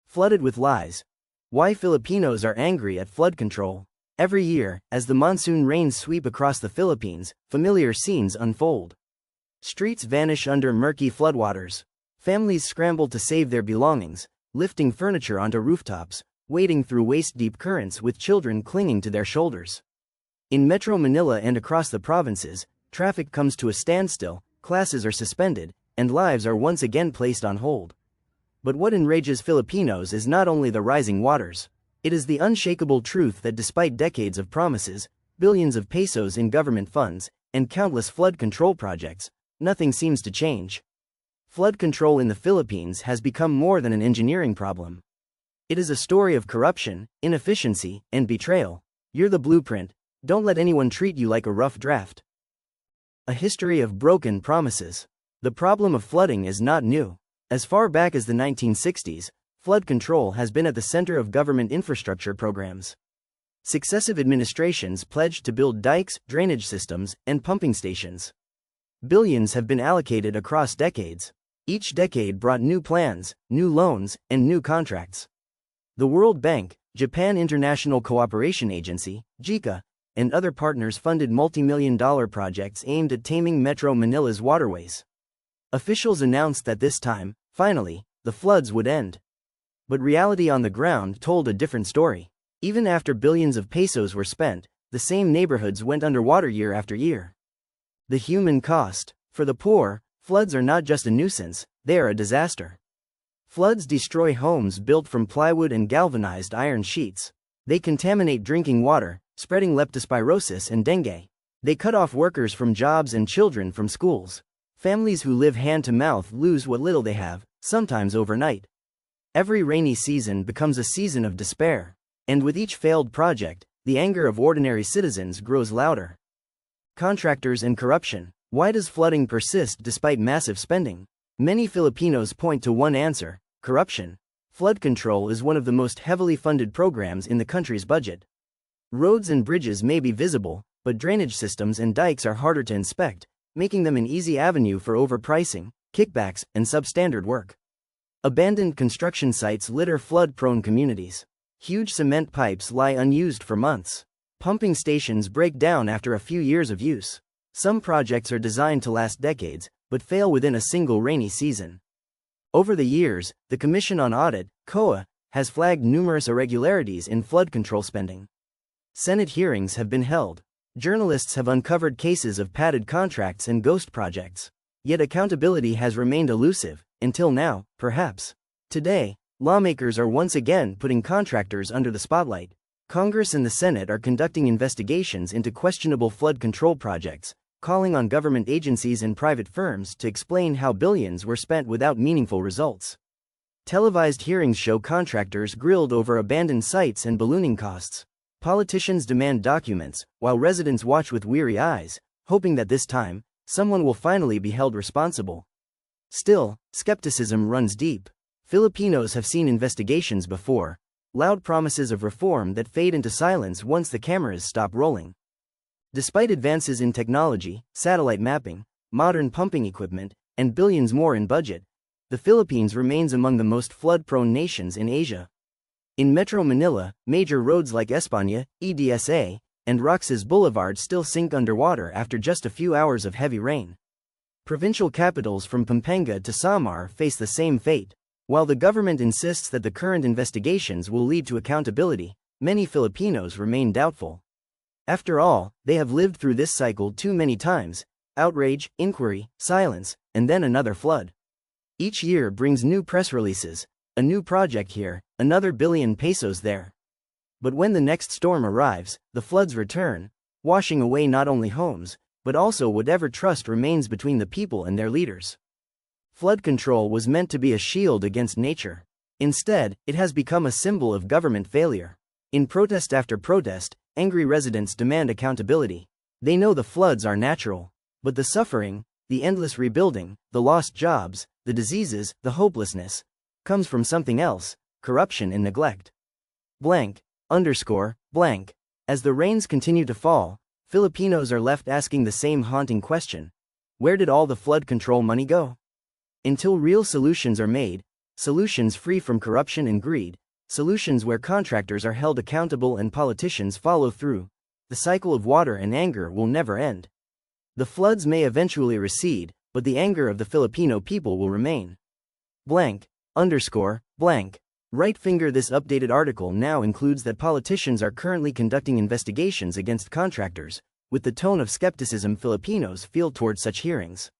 Flooded with lies. Why Filipinos are angry at flood control. Every year, as the monsoon rains sweep across the Philippines, familiar scenes unfold. Streets vanish under murky floodwaters. Families scramble to save their belongings, lifting furniture onto rooftops, wading through waist-deep currents with children clinging to their shoulders. In Metro Manila and across the provinces, traffic comes to a standstill, classes are suspended, and lives are once again placed on hold. But what enrages Filipinos is not only the rising waters. It is the unshakable truth that despite decades of promises, billions of pesos in government funds, and countless flood control projects, nothing seems to change. Flood control in the Philippines has become more than an engineering problem. It is a story of corruption, inefficiency, and betrayal. You're the blueprint, don't let anyone treat you like a rough draft. A history of broken promises. The problem of flooding is not new. As far back as the 1960s, flood control has been at the center of government infrastructure programs. Successive administrations pledged to build dikes, drainage systems, and pumping stations. Billions have been allocated across decades. Each decade brought new plans, new loans, and new contracts. The World Bank, Japan International Cooperation Agency, JICA, and other partners funded multi-million-dollar projects aimed at taming Metro Manila's waterways. Officials announced that this time, finally, the floods would end. But reality on the ground told a different story. Even after billions of pesos were spent, the same neighborhoods went underwater year after year. The human cost. For the poor, floods are not just a nuisance, they are a disaster. Floods destroy homes built from plywood and galvanized iron sheets. They contaminate drinking water, spreading leptospirosis and dengue. They cut off workers from jobs and children from schools. Families who live hand-to-mouth lose what little they have, sometimes overnight. Every rainy season becomes a season of despair. And with each failed project, the anger of ordinary citizens grows louder. Contractors and corruption. Why does flooding persist despite massive spending? Many Filipinos point to one answer: corruption. Flood control is one of the most heavily funded programs in the country's budget. Roads and bridges may be visible, but drainage systems and dikes are harder to inspect, making them an easy avenue for overpricing, kickbacks, and substandard work. Abandoned construction sites litter flood-prone communities. Huge cement pipes lie unused for months. Pumping stations break down after a few years of use. Some projects are designed to last decades, but fail within a single rainy season. Over the years, the Commission on Audit, COA, has flagged numerous irregularities in flood control spending. Senate hearings have been held. Journalists have uncovered cases of padded contracts and ghost projects. Yet accountability has remained elusive, until now, perhaps. Today, lawmakers are once again putting contractors under the spotlight. Congress and the Senate are conducting investigations into questionable flood control projects, calling on government agencies and private firms to explain how billions were spent without meaningful results. Televised hearings show contractors grilled over abandoned sites and ballooning costs. Politicians demand documents, while residents watch with weary eyes, hoping that this time, someone will finally be held responsible. Still, skepticism runs deep. Filipinos have seen investigations before, loud promises of reform that fade into silence once the cameras stop rolling. Despite advances in technology, satellite mapping, modern pumping equipment, and billions more in budget, the Philippines remains among the most flood-prone nations in Asia. In Metro Manila, major roads like España, EDSA, and Roxas Boulevard still sink underwater after just a few hours of heavy rain. Provincial capitals from Pampanga to Samar face the same fate. While the government insists that the current investigations will lead to accountability, many Filipinos remain doubtful. After all, they have lived through this cycle too many times: outrage, inquiry, silence, and then another flood. Each year brings new press releases, a new project here, another billion pesos there. But when the next storm arrives, the floods return, washing away not only homes, but also whatever trust remains between the people and their leaders. Flood control was meant to be a shield against nature. Instead, it has become a symbol of government failure. In protest after protest, angry residents demand accountability. They know the floods are natural, but the suffering, the endless rebuilding, the lost jobs, the diseases, the hopelessness, comes from something else: corruption and neglect. Blank. As the rains continue to fall, Filipinos are left asking the same haunting question: where did all the flood control money go? Until real solutions are made, Solutions free from corruption and greed. Solutions where contractors are held accountable and politicians follow through. The cycle of water and anger will never end. The floods may eventually recede, but the anger of the Filipino people will remain. Blank. Right finger. This updated article now includes that politicians are currently conducting investigations against contractors, with the tone of skepticism Filipinos feel towards such hearings.